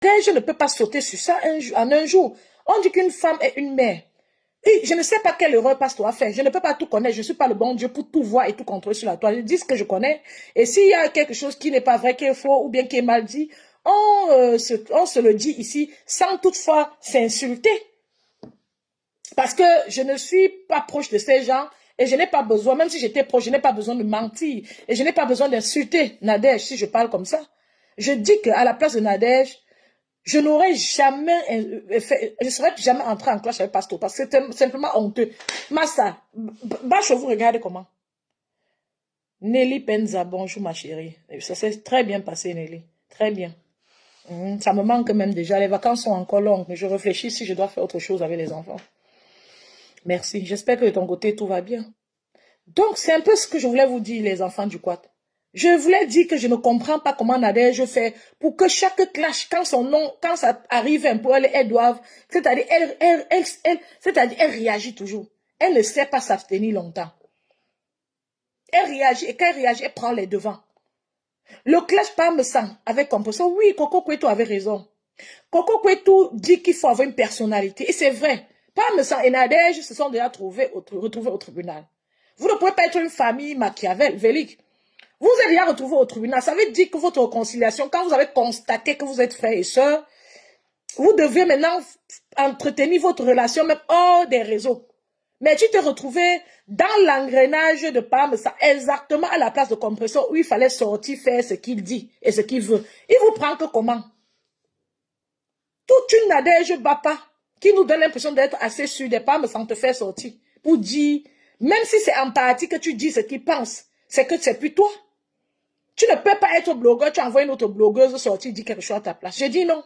Je ne peux pas sauter sur ça en un jour. On dit qu'une femme est une mère. Et je ne sais pas quelle erreur Pasteur a fait. Je ne peux pas tout connaître. Je ne suis pas le bon Dieu pour tout voir et tout contrôler sur la toile. Je dis ce que je connais. Et s'il y a quelque chose qui n'est pas vrai, qui est faux ou bien qui est mal dit, on se le dit ici sans toutefois s'insulter. Parce que je ne suis pas proche de ces gens et je n'ai pas besoin, même si j'étais proche, je n'ai pas besoin de mentir. Et je n'ai pas besoin d'insulter Nadège si je parle comme ça. Je dis qu'à la place de Nadège, je n'aurais jamais fait, je serais jamais entré en clash avec Pasteur parce que c'est simplement honteux. Massa, Bâche, vous regardez comment? Nelly Penza, bonjour ma chérie. Ça s'est très bien passé, Nelly. Très bien. Ça me manque même déjà. Les vacances sont encore longues, mais je réfléchis si je dois faire autre chose avec les enfants. Merci. J'espère que de ton côté, tout va bien. Donc, c'est un peu ce que je voulais vous dire, les enfants du quad. Je voulais dire que je ne comprends pas comment Nadège fait pour que chaque clash, quand son nom, quand ça arrive un peu, elles doivent, c'est-à-dire, elle réagit toujours. Elle ne sait pas s'abstenir longtemps. Elle réagit, et quand elle réagit, elle prend les devants. Le clash Parmesan avec Composo, oui, Coco Kweto avait raison. Coco Kweto dit qu'il faut avoir une personnalité, et c'est vrai. Parmesan et Nadège se sont déjà retrouvés au tribunal. Vous ne pouvez pas être une famille machiavélique. Vous êtes déjà retrouvés au tribunal. Ça veut dire que votre réconciliation, quand vous avez constaté que vous êtes frères et sœurs, vous devez maintenant entretenir votre relation même hors des réseaux. Mais tu t'es retrouvé dans l'engrenage de Parmesan, exactement à la place de Compression où il fallait sortir, faire ce qu'il dit et ce qu'il veut. Il vous prend que comment? Toute une Nadège Bapa qui nous donne l'impression d'être assez sûr des Parmesan te faire sortir pour dire, même si c'est en partie que tu dis ce qu'il pense, c'est que c'est plus toi. Tu ne peux pas être blogueur, tu envoies une autre blogueuse sortir, dire quelque chose à ta place. Je dis non.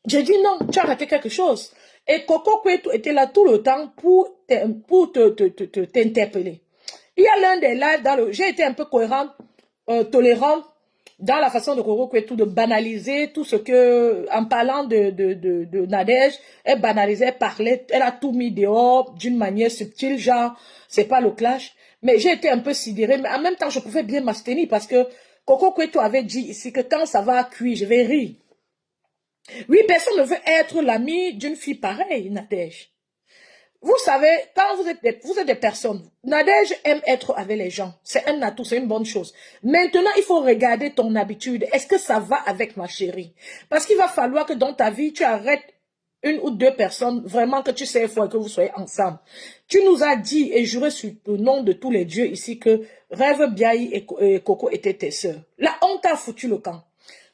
J'ai dit non, tu as raté quelque chose. Et Coco Kwetu était là tout le temps pour t'interpeller. Il y a l'un des lives dans le... J'ai été un peu cohérente, tolérante dans la façon de Coco Kwetu de banaliser tout ce que... En parlant de Nadège, elle banalisait, elle parlait, elle a tout mis dehors d'une manière subtile, genre, c'est pas le clash. Mais j'ai été un peu sidérée, mais en même temps, je pouvais bien m'abstenir parce que Coco Kwetu avait dit ici que quand ça va cuire, je vais rire. Oui, personne ne veut être l'ami d'une fille pareille, Nadège. Vous savez, quand vous êtes des personnes, Nadège aime être avec les gens. C'est un atout, c'est une bonne chose. Maintenant, il faut regarder ton habitude. Est-ce que ça va avec ma chérie? Parce qu'il va falloir que dans ta vie, tu arrêtes une ou deux personnes, vraiment que tu sais, il faut que vous soyez ensemble. Tu nous as dit et juré sur le nom de tous les dieux ici que Rêve Biaï et Coco étaient tes sœurs. Là, on t'a foutu le camp.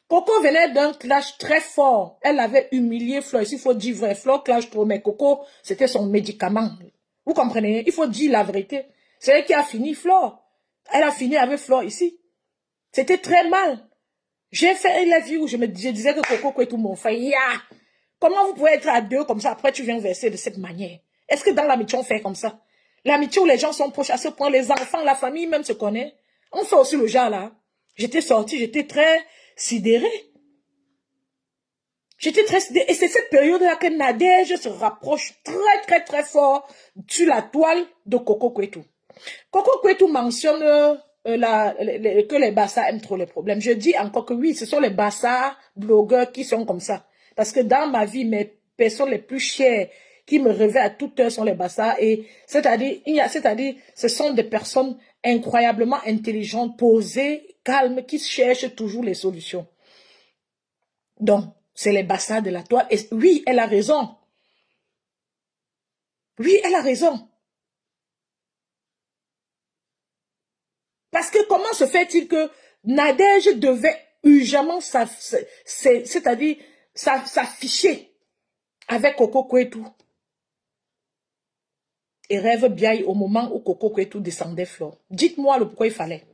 Coco venait d'un clash très fort. Elle avait humilié Flore. Il faut dire vrai. Flore clash trop, mais Coco, c'était son médicament. Vous comprenez? Il faut dire la vérité. C'est elle qui a fini Flore. Elle a fini avec Flore ici. C'était très mal. J'ai fait la vie où je disais que Coco est tout mon frère. Yeah. Comment vous pouvez être à deux comme ça, après tu viens verser de cette manière? Est-ce que dans l'amitié on fait comme ça? L'amitié où les gens sont proches à ce point, les enfants, la famille même se connaît. On fait aussi le genre là. J'étais sortie, j'étais très sidérée. J'étais très sidérée. Et c'est cette période-là que Nadège se rapproche très fort sur la toile de Coco Kwetu. Coco Kwetu mentionne que les Bassa aiment trop les problèmes. Je dis encore que oui, ce sont les Bassa blogueurs qui sont comme ça. Parce que dans ma vie, mes personnes les plus chères qui me réveillent à toute heure sont les Bassa. Et c'est-à-dire, ce sont des personnes incroyablement intelligentes, posées, calmes, qui cherchent toujours les solutions. Donc, c'est les Bassa de la toile. Et oui, elle a raison. Oui, elle a raison. Parce que comment se fait-il que Nadège devait urgemment c'est-à-dire s'afficher avec Coco Kwetu et Rêve Biaï au moment où Coco Kwetu descendait Flore. Dites-moi le pourquoi il fallait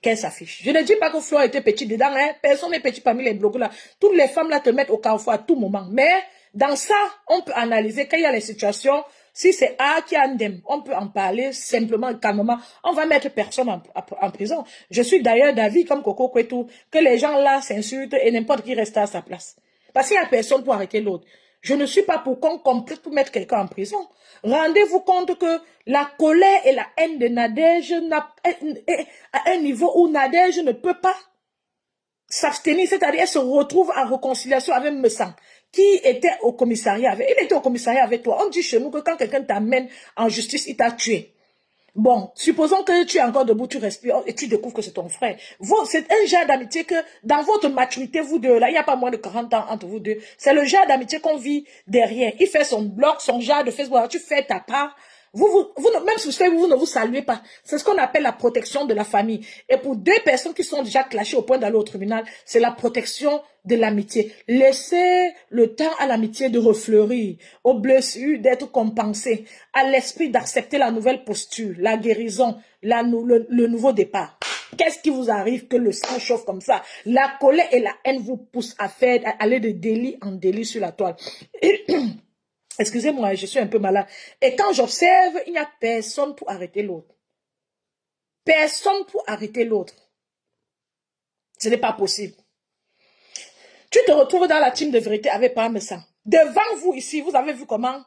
qu'elle s'affiche. Je ne dis pas que Flore était petite dedans, hein. Personne n'est petit parmi les blogueurs là. Toutes les femmes là te mettent au carrefour à tout moment. Mais dans ça, on peut analyser quand il y a les situations. Si c'est A qui a un dème, on peut en parler simplement, calmement. On va mettre personne en prison. Je suis d'ailleurs d'avis, comme Coco Kwetu, que les gens là s'insultent et n'importe qui reste à sa place. Parce qu'il n'y a personne pour arrêter l'autre. Je ne suis pas pour qu'on complète pour mettre quelqu'un en prison. Rendez-vous compte que la colère et la haine de Nadège est à un niveau où Nadège ne peut pas s'abstenir, c'est-à-dire elle se retrouve en réconciliation avec Messan, qui était au commissariat avec. Il était au commissariat avec toi. On dit chez nous que quand quelqu'un t'amène en justice, il t'a tué. Bon, supposons que tu es encore debout, tu respires et tu découvres que c'est ton frère. C'est un genre d'amitié que dans votre maturité, vous deux, là, il n'y a pas moins de 40 ans entre vous deux. C'est le genre d'amitié qu'on vit derrière. Il fait son blog, son genre de Facebook, alors tu fais ta part. Même si vous ne vous saluez pas. C'est ce qu'on appelle la protection de la famille. Et pour deux personnes qui sont déjà clashées au point d'aller au tribunal, c'est la protection de l'amitié. Laissez le temps à l'amitié de refleurir, aux blessures d'être compensées, à l'esprit d'accepter la nouvelle posture, la guérison, le nouveau départ. Qu'est-ce qui vous arrive que le sang chauffe comme ça? La colère et la haine vous poussent à aller de délit en délit sur la toile. Excusez-moi, je suis un peu malade. Et quand j'observe, il n'y a personne pour arrêter l'autre. Personne pour arrêter l'autre. Ce n'est pas possible. Tu te retrouves dans la team de vérité avec Parmesan. Devant vous ici, vous avez vu comment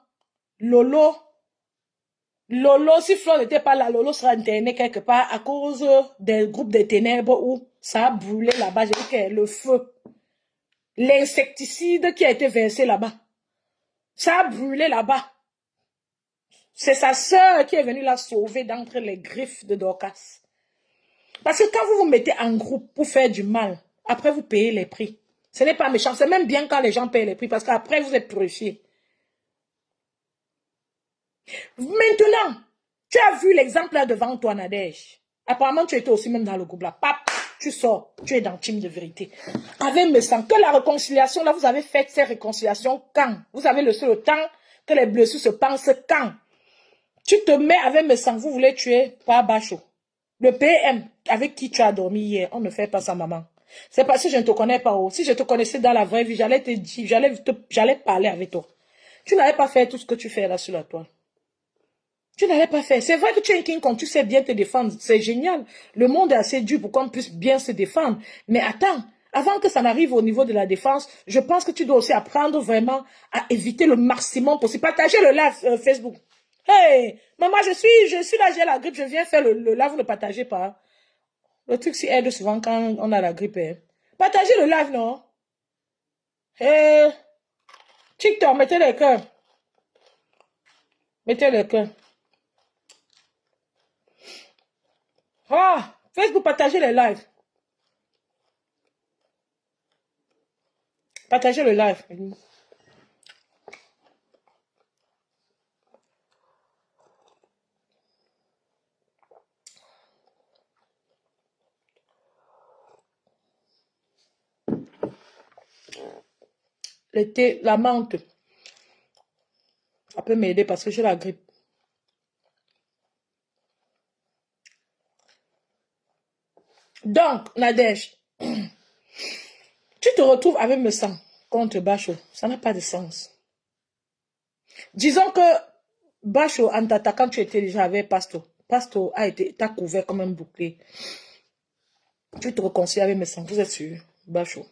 Lolo, si Flo n'était pas là, Lolo sera interné quelque part à cause des groupes de ténèbres où ça a brûlé là-bas. J'ai dit que le feu, l'insecticide qui a été versé là-bas, ça a brûlé là-bas. C'est sa sœur qui est venue la sauver d'entre les griffes de Dorcas. Parce que quand vous vous mettez en groupe pour faire du mal, après vous payez les prix. Ce n'est pas méchant, c'est même bien quand les gens payent les prix parce qu'après vous êtes purifiés. Maintenant, tu as vu l'exemple là devant toi, Nadège. Apparemment, tu étais aussi même dans le groupe là. Pap, tu sors, tu es dans le team de vérité. Avec me sens que la réconciliation, là, vous avez fait ces réconciliations quand? Vous avez laissé le temps que les blessures se pensent quand? Tu te mets avec me sens, vous voulez tuer par Bachot. Le PM avec qui tu as dormi hier, on ne fait pas ça, maman. C'est parce que je ne te connais pas. Si je te connaissais dans la vraie vie, j'allais te dire, j'allais parler avec toi. Tu n'allais pas faire tout ce que tu fais là sur la toile. Tu n'allais pas faire. C'est vrai que tu es un King Kong, tu sais bien te défendre. C'est génial. Le monde est assez dur pour qu'on puisse bien se défendre. Mais attends, avant que ça n'arrive au niveau de la défense, je pense que tu dois aussi apprendre vraiment à éviter le maximum possible. Partager le live Facebook. Hey, maman, je suis là, j'ai la grippe, je viens faire le live, vous ne partagez pas. Le truc s'y aide souvent quand on a la grippe. Hein. Partagez le live, non? Hey, TikTok, mettez les cœurs. Mettez les cœurs. Ah, Facebook, partagez les lives. Partagez le live. Le thé, la menthe. Ça peut m'aider parce que j'ai la grippe. Donc, Nadège, tu te retrouves avec me sang contre Bachot. Ça n'a pas de sens. Disons que Bachot, en t'attaquant, tu étais déjà avec Pasto. Pasto t'a couvert comme un bouclier. Tu te réconcilies avec Messan, vous êtes sûr, Bachot.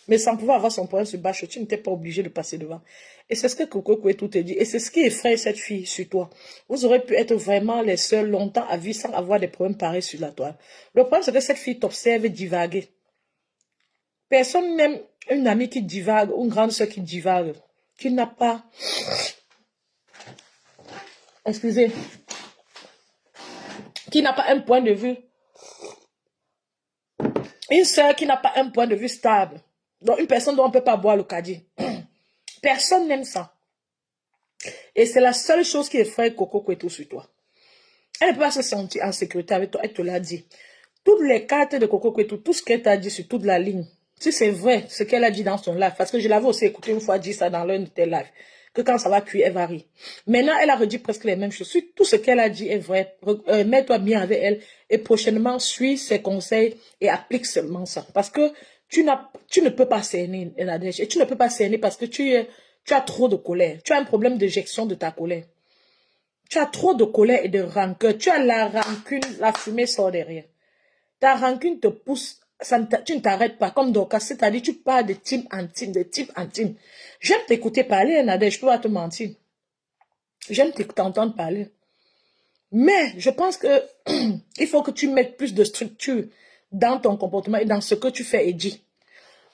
Mais sans pouvoir avoir son problème sur Bachot, tu n'étais pas obligé de passer devant. Et c'est ce que Coco tout te dit. Et c'est ce qui effraie cette fille sur toi. Vous aurez pu être vraiment les seuls longtemps à vivre sans avoir des problèmes pareils sur la toile. Le problème, c'est que cette fille t'observe divaguer. Personne n'aime une amie qui divague, ou une grande soeur qui divague, qui n'a pas... Excusez. Qui n'a pas un point de vue. Une soeur qui n'a pas un point de vue stable. Donc, une personne dont on ne peut pas boire le caddie. Personne n'aime ça. Et c'est la seule chose qui effraie Coco Kwetu sur toi. Elle ne peut pas se sentir en sécurité avec toi. Elle te l'a dit. Toutes les cartes de Coco Kwetu, tout ce qu'elle t'a dit sur toute la ligne, si c'est vrai, ce qu'elle a dit dans son live, parce que je l'avais aussi écouté une fois dire ça dans l'un de tes lives, que quand ça va cuire, elle varie. Maintenant, elle a redit presque les mêmes choses. Tout ce qu'elle a dit est vrai. Mets-toi bien avec elle et prochainement, suis ses conseils et applique seulement ça. Parce que tu ne peux pas cerner, Nadège. Et tu ne peux pas cerner parce que tu as trop de colère. Tu as un problème de gestion de ta colère. Tu as trop de colère et de rancœur. Tu as la rancune, la fumée sort derrière. Ta rancune te pousse tu ne t'arrêtes pas, comme Dorcas, c'est-à-dire tu parles de type intime, de type intime. J'aime t'écouter parler, Nadège, je peux pas te mentir. J'aime t'entendre parler. Mais je pense que il faut que tu mettes plus de structure dans ton comportement et dans ce que tu fais et dis.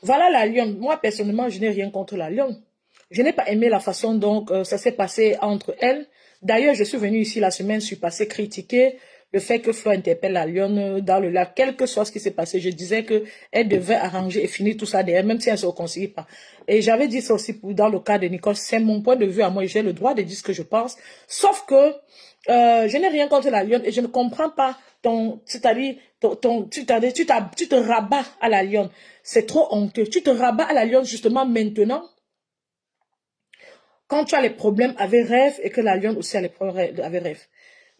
Voilà la lionne. Moi, personnellement, je n'ai rien contre la lionne. Je n'ai pas aimé la façon dont ça s'est passé entre elles. D'ailleurs, je suis venue ici la semaine, je suis passée critiquer le fait que Flo interpelle la lionne dans le lac. Quel que soit ce qui s'est passé, je disais qu'elle devait arranger et finir tout ça derrière, même si elle ne se réconcilie pas. Et j'avais dit ça aussi dans le cas de Nicole. C'est mon point de vue à moi. J'ai le droit de dire ce que je pense. Sauf que je n'ai rien contre la lionne et je ne comprends pas c'est-à-dire, tu te rabats à la lionne. C'est trop honteux. Tu te rabats à la lionne justement maintenant, quand tu as les problèmes avec Rêve et que la lionne aussi a les problèmes avec Rêve.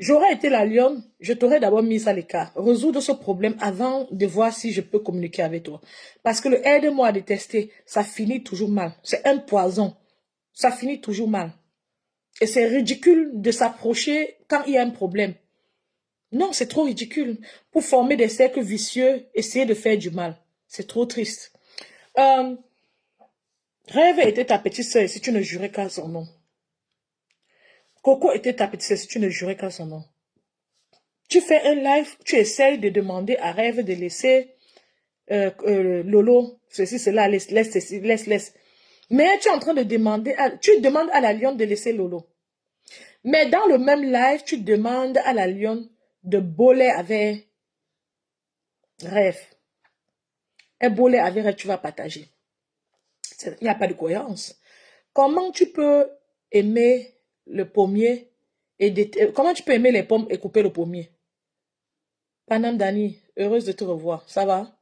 J'aurais été la lionne, je t'aurais d'abord mis à l'écart. Résoudre ce problème avant de voir si je peux communiquer avec toi. Parce que le aide-moi à détester, ça finit toujours mal. C'est un poison. Ça finit toujours mal. Et c'est ridicule de s'approcher quand il y a un problème. Non, c'est trop ridicule. Pour former des cercles vicieux, essayer de faire du mal. C'est trop triste. Rêve était ta petite sœur si tu ne jurais qu'à son nom. Coco était ta petite sœur si tu ne jurais qu'à son nom. Tu fais un live, tu essayes de demander à Rêve de laisser Lolo, ceci, cela, laisse. Mais tu es en train de demander, tu demandes à la lionne de laisser Lolo. Mais dans le même live, tu demandes à la lionne de boler avec Rêve. Un bolet avec Rêve, tu vas partager. Il n'y a pas de cohérence. Comment tu peux aimer le pommier comment tu peux aimer les pommes et couper le pommier? Panam Dani, heureuse de te revoir. Ça va?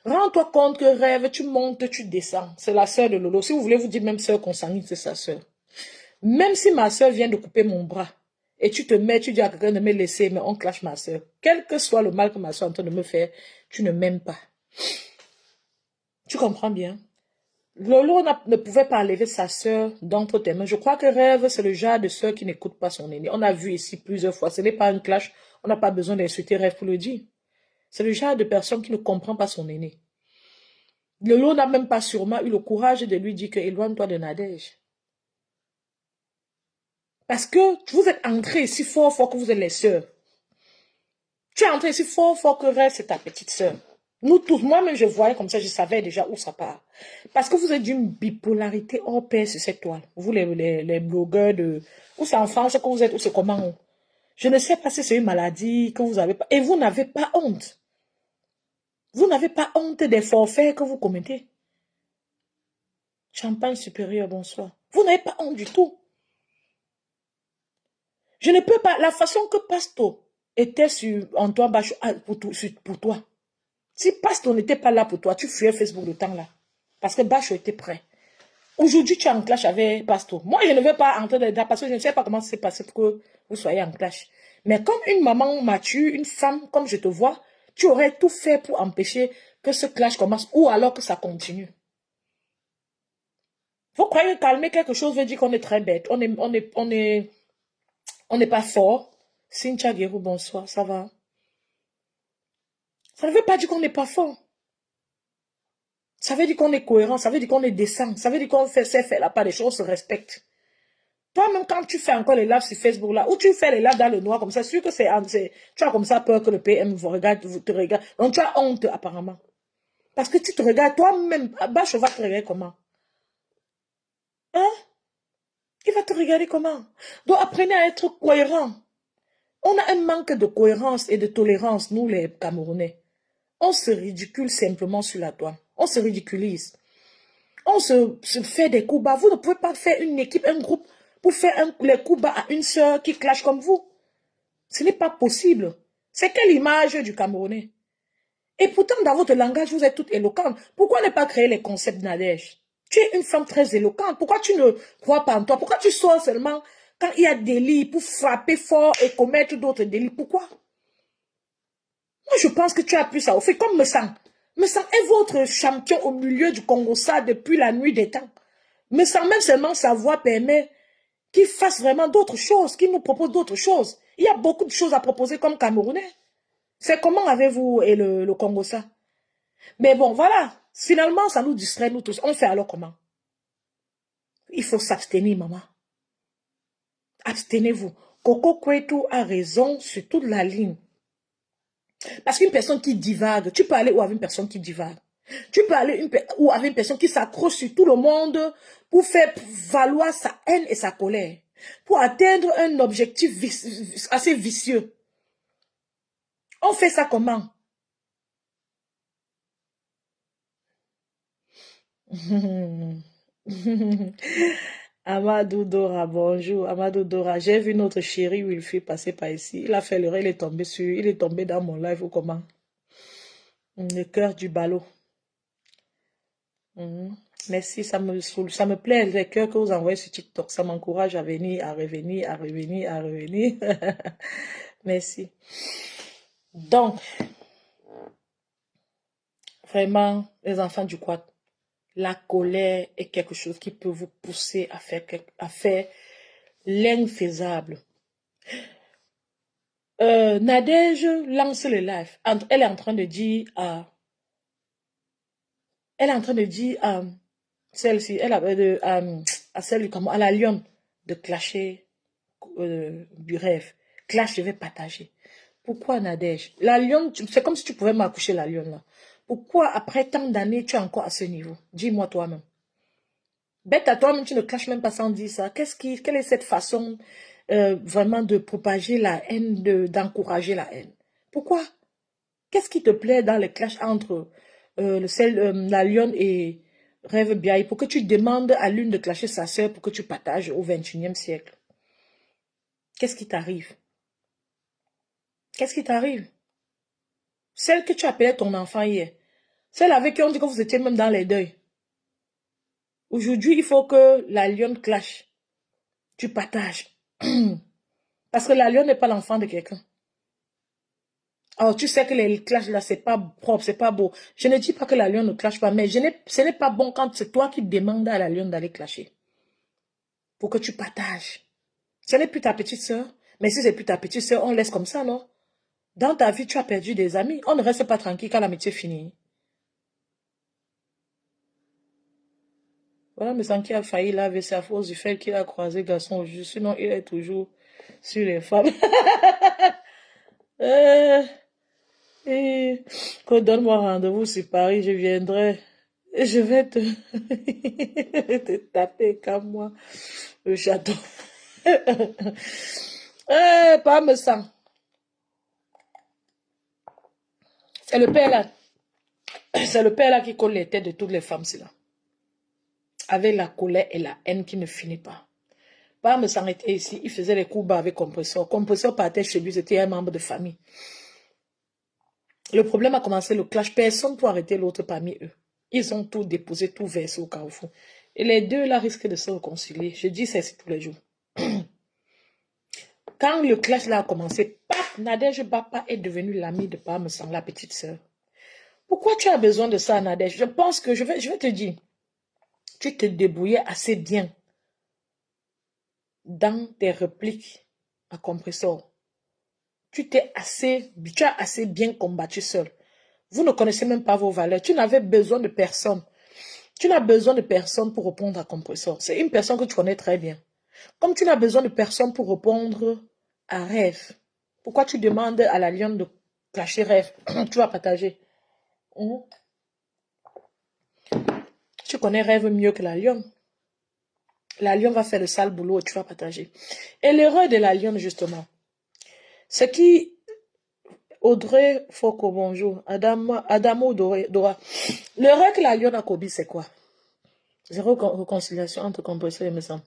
Rends-toi compte que Rêve, tu montes, tu descends. C'est la sœur de Lolo. Si vous voulez vous dire même sœur consanguine, c'est sa sœur. Même si ma sœur vient de couper mon bras, et tu te mets, tu dis à quelqu'un de me laisser, mais on clash ma sœur. Quel que soit le mal que ma sœur est en train de me faire, tu ne m'aimes pas. Tu comprends bien? Lolo ne pouvait pas enlever sa sœur d'entre tes mains. Je crois que Rêve, c'est le genre de sœur qui n'écoute pas son aîné. On a vu ici plusieurs fois. Ce n'est pas un clash. On n'a pas besoin d'insulter Rêve pour le dire. C'est le genre de personne qui ne comprend pas son aîné. Lolo n'a même pas sûrement eu le courage de lui dire que éloigne-toi de Nadège. Parce que vous êtes entrés ici fort que vous êtes les sœurs. Tu es entré ici fort que Rêve, c'est ta petite sœur. Nous tous, moi-même, je voyais comme ça, je savais déjà où ça part. Parce que vous êtes d'une bipolarité hors pair sur cette toile. Vous, les blogueurs de... Ou c'est en France que vous êtes, ou c'est comment? Je ne sais pas si c'est une maladie que vous avez pas. Et vous n'avez pas honte. Vous n'avez pas honte des forfaits que vous commettez. Champagne supérieur, bonsoir. Vous n'avez pas honte du tout. Je ne peux pas... La façon que Pasto était sur Antoine Bachot pour toi. Si Pasto n'était pas là pour toi, tu fuyais Facebook le temps là. Parce que Bachot était prêt. Aujourd'hui, tu es en clash avec Pasto. Moi, je ne veux pas entrer dedans parce que je ne sais pas comment c'est passé pour que vous soyez en clash. Mais comme une maman mature, une femme comme je te vois, tu aurais tout fait pour empêcher que ce clash commence ou alors que ça continue. Vous croyez que calmer quelque chose veut dire qu'on est très bête. On n'est pas fort. Cynthia Guérou, bonsoir, ça va? Ça ne veut pas dire qu'on n'est pas fort. Ça veut dire qu'on est cohérent, ça veut dire qu'on est décent, ça veut dire qu'on sait faire la part des choses, on se respecte. Toi-même, quand tu fais encore les lives sur Facebook là, ou tu fais les lives dans le noir comme ça, sûr que tu as comme ça peur que le PM te regarde. Donc tu as honte apparemment. Parce que tu te regardes toi-même, Bachot va te regarder comment? Hein? Il va te regarder comment? Donc apprenez à être cohérent. On a un manque de cohérence et de tolérance, nous les Camerounais. On se ridicule simplement sur la toile. On se ridiculise. On se fait des coups bas. Vous ne pouvez pas faire une équipe, un groupe pour faire les coups bas à une sœur qui clash comme vous. Ce n'est pas possible. C'est quelle image du Camerounais? Et pourtant, dans votre langage, vous êtes toute éloquente. Pourquoi ne pas créer les concepts Nadège? Tu es une femme très éloquente. Pourquoi tu ne crois pas en toi? Pourquoi tu sors seulement quand il y a délit pour frapper fort et commettre d'autres délits? Pourquoi? Moi, je pense que tu as pu ça au fait comme Messang. Messang est votre champion au milieu du Congo-Ça depuis la nuit des temps. Messang, même seulement sa voix permet qu'il fasse vraiment d'autres choses, qu'il nous propose d'autres choses. Il y a beaucoup de choses à proposer comme Camerounais. C'est comment avez-vous et le Congo-Ça? Mais bon, voilà. Finalement, ça nous distrait, nous tous. On fait alors comment? Il faut s'abstenir, maman. Abstenez-vous. Coco Kwetu a raison sur toute la ligne. Parce qu'une personne qui divague, tu peux aller où avec une personne qui divague? Tu peux aller où avec une personne qui s'accroche sur tout le monde pour faire valoir sa haine et sa colère, pour atteindre un objectif assez vicieux. On fait ça comment? Amadou Dora, bonjour. Amadou Dora, j'ai vu notre chéri Wilfried passer par ici. Il a fait le rêve, il est tombé dans mon live ou comment? Le cœur du ballot. Merci, ça me saoule. Ça me plaît, les cœurs que vous envoyez sur TikTok. Ça m'encourage à venir, à revenir, à revenir, à revenir. Merci. Donc, vraiment, les enfants du quad, la colère est quelque chose qui peut vous pousser à faire l'infaisable. Nadège lance le live. Elle est en train de dire à... Elle est en train de dire à celle-ci, elle a à celle comme à la lionne de clasher du rêve. Clash, je vais partager. Pourquoi Nadège? La lionne, c'est comme si tu pouvais m'accoucher la lionne là. Pourquoi après tant d'années tu es encore à ce niveau? Dis-moi toi-même. Bête à toi-même, tu ne clashes même pas sans dire ça. Quelle est cette façon vraiment de propager la haine, d'encourager la haine? Pourquoi? Qu'est-ce qui te plaît dans les clashs entre la lionne et Rêve Biaï pour que tu demandes à l'une de clasher sa sœur pour que tu partages au XXIe siècle? Qu'est-ce qui t'arrive? Qu'est-ce qui t'arrive? Celle que tu appelais ton enfant hier. Celle avec qui on dit que vous étiez même dans les deuils. Aujourd'hui, il faut que la lionne clash. Tu partages. Parce que la lionne n'est pas l'enfant de quelqu'un. Alors, tu sais que les clashs là, c'est pas propre, c'est pas beau. Je ne dis pas que la lionne ne clash pas, mais ce n'est pas bon quand c'est toi qui demandes à la lionne d'aller clasher. Pour que tu partages. Ce n'est plus ta petite sœur. Mais si c'est plus ta petite sœur, on laisse comme ça, non? Dans ta vie, tu as perdu des amis. On ne reste pas tranquille quand l'amitié finit. Voilà, mais sans qui a failli laver sa force du fait qu'il a croisé garçon aujourd'hui. Sinon, il est toujours sur les femmes. Donne-moi rendez-vous sur Paris, je viendrai. Et je vais te, te taper comme moi, le château. Pas me sang. C'est le père là. C'est le père là qui colle les têtes de toutes les femmes, c'est là. Avec la colère et la haine qui ne finit pas. Pas me sang était ici, il faisait les coups bas avec Compresseur. Compresseur partait chez lui, c'était un membre de famille. Le problème a commencé, le clash. Personne pour arrêter l'autre parmi eux. Ils ont tout déposé, tout versé au carrefour. Et les deux là risquent de se réconcilier. Je dis ça tous les jours. Quand le clash là a commencé, paf, Nadège Bapa est devenue l'amie de Parmesan, la petite sœur. Pourquoi tu as besoin de ça, Nadège? Je pense que je vais te dire, tu te débrouillais assez bien dans tes répliques à Compresseur. Tu as assez bien combattu seul. Vous ne connaissez même pas vos valeurs. Tu n'avais besoin de personne. Tu n'as besoin de personne pour répondre à Compresseur. C'est une personne que tu connais très bien. Comme tu n'as besoin de personne pour répondre à Rêve, pourquoi tu demandes à la lionne de clasher Rêve? Tu vas partager. Tu connais Rêve mieux que la lionne. La lionne va faire le sale boulot et tu vas partager. Et l'erreur de la lionne, justement, c'est qui... Audrey Foko, bonjour. Adamo Dora. L'erreur que la lionne a commis, c'est quoi? Zéro réconciliation entre compresseur et maison.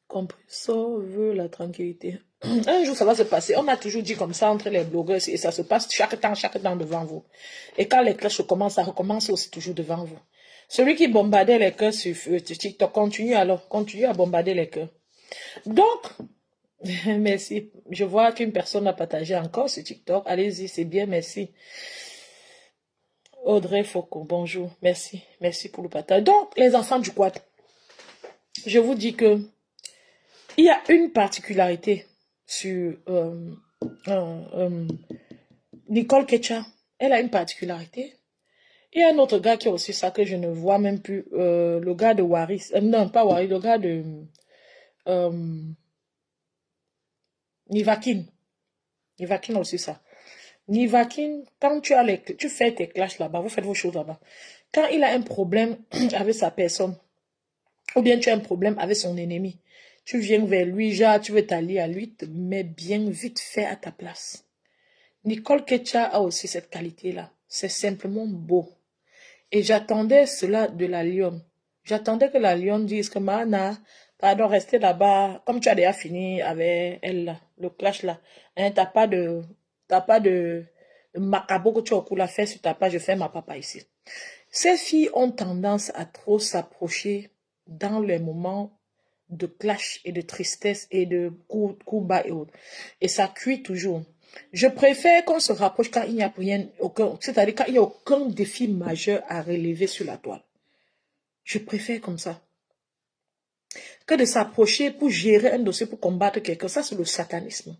Compresseur veut la tranquillité. Un jour, ça va se passer. On a toujours dit comme ça entre les blogueurs et ça se passe chaque temps devant vous. Et quand les clashs commencent, ça recommence aussi toujours devant vous. Celui qui bombardait les cœurs sur TikTok, continue à bombarder les cœurs. Donc, merci. Je vois qu'une personne a partagé encore sur TikTok. Allez-y, c'est bien, merci. Audrey Foucault, bonjour. Merci. Merci pour le partage. Donc, les enfants du quad, je vous dis que il y a une particularité sur Nicole Ketcha. Elle a une particularité. Il y a un autre gars qui a aussi ça que je ne vois même plus. Le gars de Waris. Non, pas Waris, le gars de euh, Nivakin. Nivakin a aussi ça. Nivakin, quand tu fais tes clashs là-bas, vous faites vos choses là-bas. Quand il a un problème avec sa personne, ou bien tu as un problème avec son ennemi, tu viens vers lui, genre, tu veux t'allier à lui, te mets bien vite fait à ta place. Nicole Ketcha a aussi cette qualité-là. C'est simplement beau. Et j'attendais cela de la lionne. J'attendais que la lionne dise que Mana, pardon, rester là-bas, comme tu as déjà fini avec elle là, le clash là. Hein, t'as pas de macabo que tu as au cou la fesse sur ta page, je fais ma papa ici. Ces filles ont tendance à trop s'approcher dans les moments de clash et de tristesse et de coups bas et autres. Et ça cuit toujours. Je préfère qu'on se rapproche quand il n'y a rien, c'est-à-dire quand il n'y a aucun défi majeur à relever sur la toile. Je préfère comme ça. Que de s'approcher pour gérer un dossier, pour combattre quelqu'un. Ça, c'est le satanisme.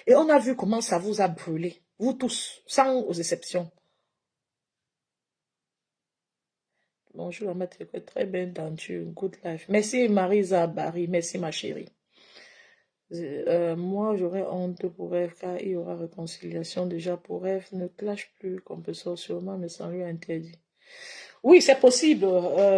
Et on a vu comment ça vous a brûlé. Vous tous, sans exceptions. Bonjour, ma très bien denture. Good life. Merci, Marisa Barry. Merci, ma chérie. Moi, j'aurais honte pour Eve car il y aura réconciliation. Déjà, pour Eve ne clash plus, qu'on peut sortir sûrement, mais sans lui interdit. Oui, c'est possible,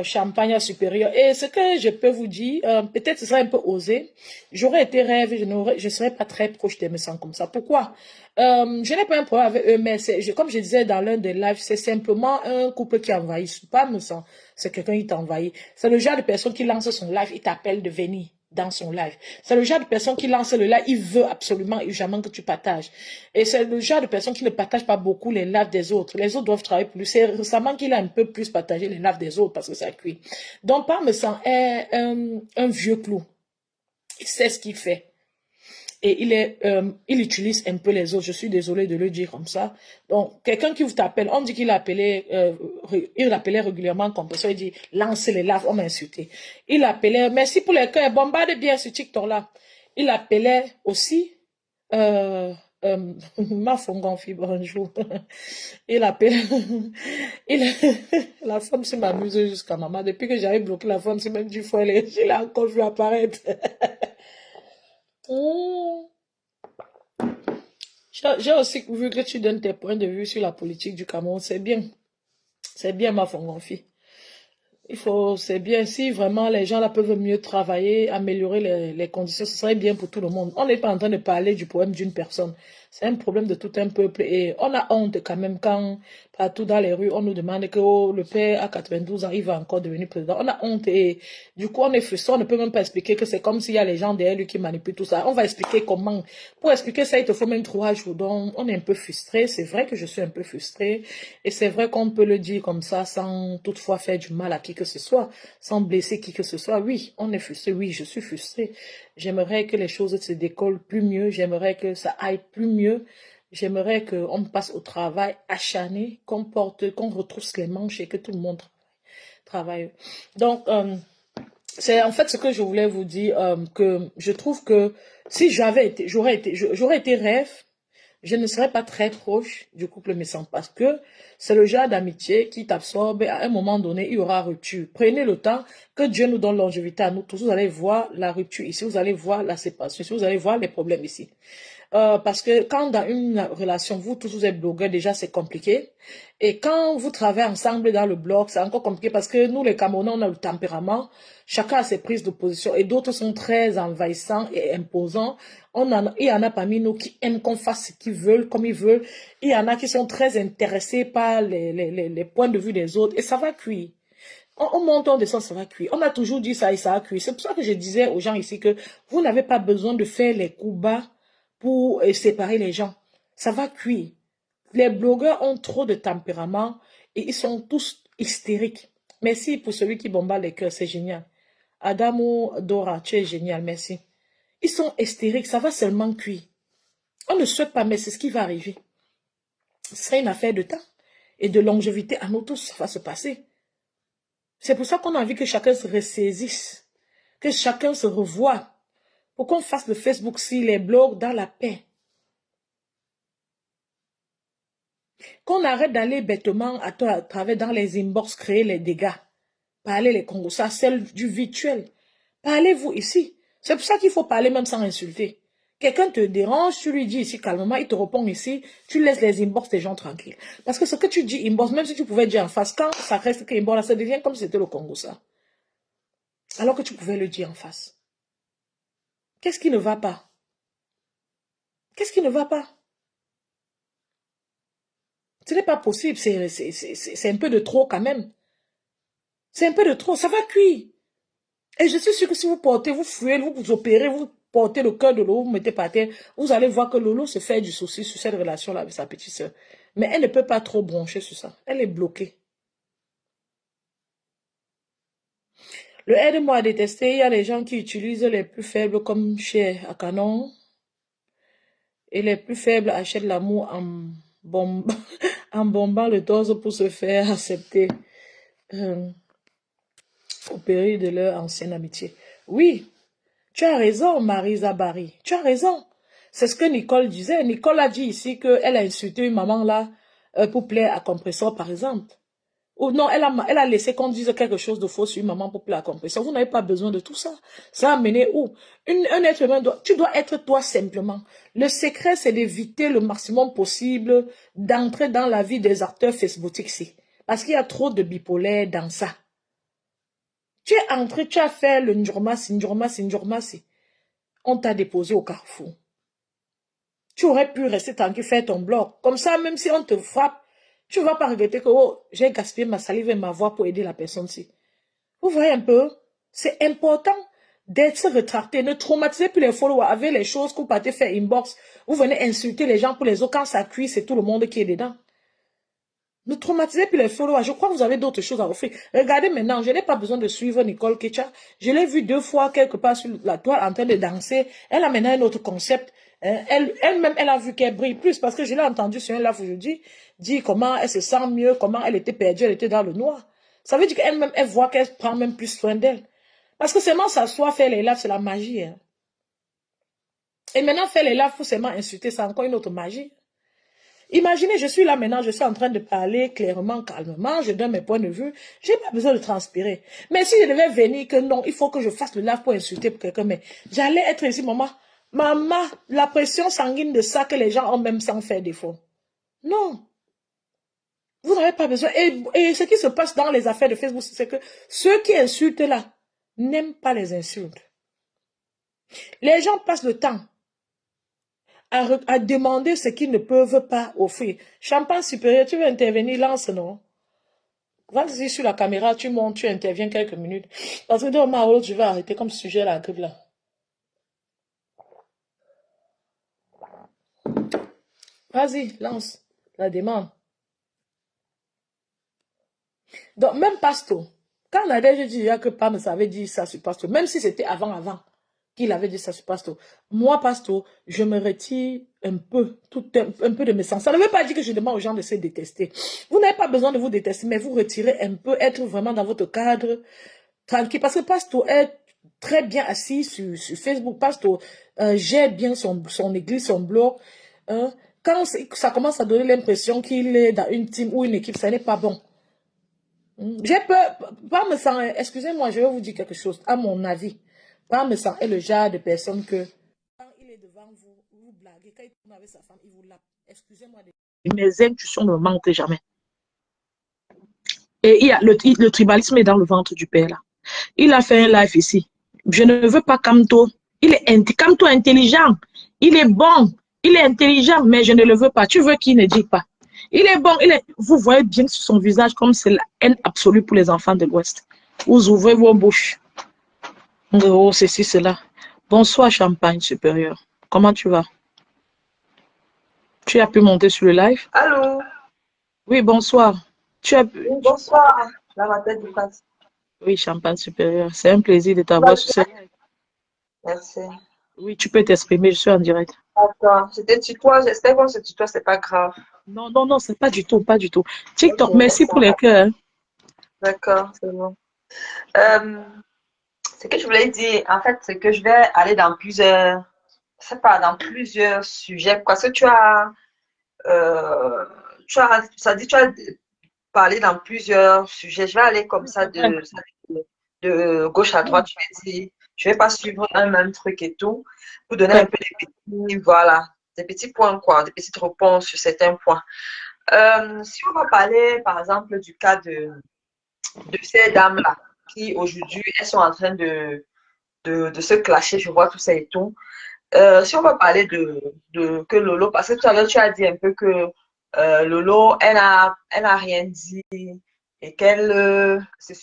Champagne supérieur. Et ce que je peux vous dire, peut-être ce serait un peu osé. J'aurais été rêve, je serais pas très proche des médecins comme ça. Pourquoi? Je n'ai pas un problème avec eux, mais comme je disais dans l'un des lives, c'est simplement un couple qui envahit. Pas me sens, c'est quelqu'un qui t'envahit. C'est le genre de personne qui lance son live, il t'appelle de venir dans son live. C'est le genre de personne qui lance le live, il veut absolument urgemment que tu partages. Et c'est le genre de personne qui ne partage pas beaucoup les lives des autres. Les autres doivent travailler plus. C'est récemment qu'il a un peu plus partagé les lives des autres parce que ça cuit. Donc, Parmesan est un vieux clou. Il sait ce qu'il fait. Et il utilise un peu les autres. Je suis désolée de le dire comme ça. Donc, quelqu'un qui vous t'appelle, on dit qu'il appelait régulièrement comme ça. Il dit, lancez les lives, on m'a insulté. Il appelait, merci pour les cœurs, bombarde bien ce TikTok-là. Il appelait aussi, ma fongonfi, bonjour. Il appelle, la femme se m'amuse jusqu'à maman. Depuis que j'avais bloqué la femme, c'est même du foyer, je l'ai encore vu apparaître. J'ai aussi vu que tu donnes tes points de vue sur la politique du Cameroun. C'est bien. C'est bien, ma fongonfi. C'est bien, si vraiment les gens là peuvent mieux travailler, améliorer les conditions, ce serait bien pour tout le monde. On n'est pas en train de parler du problème d'une personne. C'est un problème de tout un peuple et on a honte quand même quand partout dans les rues on nous demande que le père à 92 ans il va encore devenir président. On a honte et du coup on est frustré, on ne peut même pas expliquer que c'est comme s'il y a les gens derrière lui qui manipulent tout ça. On va expliquer comment. Pour expliquer ça il te faut même 3 jours. Donc on est un peu frustré. C'est vrai que je suis un peu frustrée et c'est vrai qu'on peut le dire comme ça sans toutefois faire du mal à qui que ce soit, sans blesser qui que ce soit. Oui, on est frustré. Oui, je suis frustrée. J'aimerais que les choses se décollent plus mieux. J'aimerais que ça aille plus mieux. J'aimerais qu'on passe au travail acharné, qu'on retrousse les manches et que tout le monde travaille. Donc, c'est en fait ce que je voulais vous dire, que je trouve que si j'aurais été rêve, je ne serais pas très proche du couple Messan parce que c'est le genre d'amitié qui t'absorbe et à un moment donné, il y aura rupture. Prenez le temps, que Dieu nous donne longévité à nous tous. Vous allez voir la rupture ici, vous allez voir la séparation ici, vous allez voir les problèmes ici. Parce que quand dans une relation, vous tous vous êtes blogueurs, déjà c'est compliqué. Et quand vous travaillez ensemble dans le blog, c'est encore compliqué parce que nous les Camerounais, on a le tempérament. Chacun a ses prises de position et d'autres sont très envahissants et imposants. Il y en a parmi nous qui aiment qu'on fasse ce qu'ils veulent, comme ils veulent. Il y en a qui sont très intéressés par les points de vue des autres et ça va cuire. On monte, on descend, ça va cuire. On a toujours dit ça et ça va cuire. C'est pour ça que je disais aux gens ici que vous n'avez pas besoin de faire les coups bas pour séparer les gens. Ça va cuire. Les blogueurs ont trop de tempérament et ils sont tous hystériques. Merci pour celui qui bombarde les cœurs, c'est génial. Adamo Dora, tu es génial, merci. Ils sont hystériques, ça va seulement cuire. On ne souhaite pas, mais c'est ce qui va arriver. Ce serait une affaire de temps et de longévité à nous tous, ça va se passer. C'est pour ça qu'on a envie que chacun se ressaisisse, que chacun se revoie, pour qu'on fasse le Facebook, si les blogs dans la paix. Qu'on arrête d'aller bêtement à travers dans les inbox créer les dégâts. Parlez les Congos, ça c'est du virtuel. Parlez-vous ici. C'est pour ça qu'il faut parler même sans insulter. Quelqu'un te dérange, tu lui dis ici calmement, il te répond ici, tu laisses les inbox des gens tranquilles. Parce que ce que tu dis inbox, même si tu pouvais dire en face, quand ça reste que inbox, ça devient comme si c'était le Congo, ça. Alors que tu pouvais le dire en face. Qu'est-ce qui ne va pas? Qu'est-ce qui ne va pas? Ce n'est pas possible, c'est un peu de trop quand même. C'est un peu de trop, ça va cuire. Et je suis sûre que si vous portez, vous fouillez, vous opérez, vous portez le cœur de Lolo, vous mettez par terre, vous allez voir que Lolo se fait du souci sur cette relation-là avec sa petite sœur. Mais elle ne peut pas trop broncher sur ça. Elle est bloquée. Le aide-moi à détester, il y a des gens qui utilisent les plus faibles comme chez Akanon. Et les plus faibles achètent l'amour en bombant le torse pour se faire accepter au péril de leur ancienne amitié. Oui, tu as raison, Marisa Barry. Tu as raison. C'est ce que Nicole disait. Nicole a dit ici qu'elle a insulté une maman là pour plaire à compresseur, par exemple. Ou non, elle a laissé qu'on dise quelque chose de faux sur une maman pour plaire à compresseur. Vous n'avez pas besoin de tout ça. Ça a mené où? Un être humain, tu dois être toi simplement. Le secret, c'est d'éviter le maximum possible d'entrer dans la vie des acteurs facebookiques ici. Parce qu'il y a trop de bipolaires dans ça. Tu es entré, tu as fait le Njormasi. On t'a déposé au carrefour. Tu aurais pu rester tranquille, faire ton blog. Comme ça, même si on te frappe, tu ne vas pas regretter que oh, j'ai gaspillé ma salive et ma voix pour aider la personne-ci. Vous voyez un peu? C'est important d'être retracté. Ne traumatisez plus les followers avec les choses que vous partez faire inbox. Vous venez insulter les gens pour les autres. Quand ça cuit, c'est tout le monde qui est dedans. Ne traumatisez plus les followers. Je crois que vous avez d'autres choses à offrir. Regardez maintenant, je n'ai pas besoin de suivre Nicole Kecha. Je l'ai vue 2 fois quelque part sur la toile en train de danser. Elle a maintenant un autre concept. Elle-même, elle a vu qu'elle brille plus parce que je l'ai entendu sur un live aujourd'hui dire comment elle se sent mieux, comment elle était perdue, elle était dans le noir. Ça veut dire qu'elle-même, elle voit qu'elle prend même plus soin d'elle. Parce que seulement s'asseoir, faire les lives, c'est la magie. Hein. Et maintenant, faire les lives pour seulement insulter, c'est encore une autre magie. Imaginez, je suis là maintenant, je suis en train de parler clairement, calmement, je donne mes points de vue, j'ai pas besoin de transpirer. Mais si je devais venir que non, il faut que je fasse le live pour insulter pour quelqu'un, mais j'allais être ici, maman, la pression sanguine de ça que les gens ont même sans faire défaut. Non. Vous n'avez pas besoin. Et ce qui se passe dans les affaires de Facebook, c'est que ceux qui insultent là n'aiment pas les insultes. Les gens passent le temps à demander ce qu'ils ne peuvent pas offrir. Champagne supérieur, tu veux intervenir, lance, non? Vas-y sur la caméra, tu montes, tu interviens quelques minutes. Parce que demain, je vais arrêter comme sujet la grippe là. Vas-y, lance la demande. Donc, même Pasto, quand on a déjà dit que Pam avait dit ça sur Pasto, même si c'était avant qu'il avait dit ça sur Pasto, moi, Pasto, je me retire un peu de mes sens. Ça ne veut pas dire que je demande aux gens de se détester. Vous n'avez pas besoin de vous détester, mais vous retirez un peu, être vraiment dans votre cadre, tranquille. Parce que Pasto est très bien assis sur Facebook. Pasto gère bien son église, son blog. Hein. Quand ça commence à donner l'impression qu'il est dans une team ou une équipe, ça n'est pas bon. J'ai peur, Parmesan, excusez-moi, je vais vous dire quelque chose. À mon avis, Parmesan est le genre de personne que, quand il est devant vous, vous blaguez. Quand il tourne avec sa femme, il vous lappe. Excusez-moi. Mes intuitions ne me manquent jamais. Et il y a le tribalisme est dans le ventre du père, là. Il a fait un live ici. Je ne veux pas Kamto. Kamto est intelligent. Il est bon. Il est intelligent, mais je ne le veux pas. Tu veux qu'il ne dise pas. Il est bon. Vous voyez bien sur son visage comme c'est la haine absolue pour les enfants de l'Ouest. Vous ouvrez vos bouches. Oh, ceci, cela. Bonsoir, Champagne supérieur. Comment tu vas? Tu as pu monter sur le live? Allô? Oui, bonsoir. Oui, bonsoir. Là, ma tête vous passe. Oui, Champagne supérieur. C'est un plaisir de t'avoir sur ce live. Merci. Oui, tu peux t'exprimer, je suis en direct. D'accord. C'était tutoie, j'espère qu'on se tutoie, c'est pas grave. Non, non, non, c'est pas du tout, pas du tout. TikTok, Ok, merci pour les cœurs. d'accord, c'est bon. Ce que je voulais dire, en fait, c'est que je vais aller dans plusieurs, je sais pas, dans plusieurs sujets, parce que tu ça dit, tu as parlé dans plusieurs sujets. Je vais aller comme Oui, ça c'est vrai. de gauche à Oui, droite. Je vais pas suivre un même truc et tout, pour donner un ouais. peu voilà, des petits points, quoi, des petites réponses sur certains points. Si on va parler, par exemple, du cas de ces dames-là, qui aujourd'hui, elles sont en train de se clasher, je vois tout ça et tout. Si on va parler que Lolo, parce que tout à l'heure, tu as dit un peu que Lolo, elle n'a rien dit et qu'elle, c'est